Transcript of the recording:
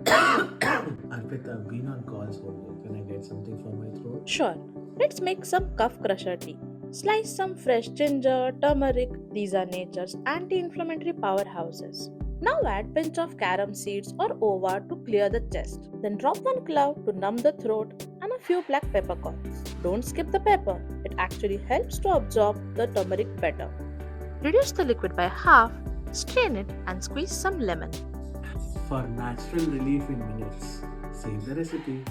Arpit, I've been on calls all day. Can I get something for my throat? Sure, let's make some cough crusher tea. Slice some fresh ginger, turmeric, these are nature's anti inflammatory powerhouses. Now add pinch of carom seeds or ova to clear the chest. Then drop one clove to numb the throat and a few black peppercorns. Don't skip the pepper, it actually helps to absorb the turmeric better. Reduce the liquid by half, strain it, and squeeze some lemon. For natural relief in minutes. Save the recipe.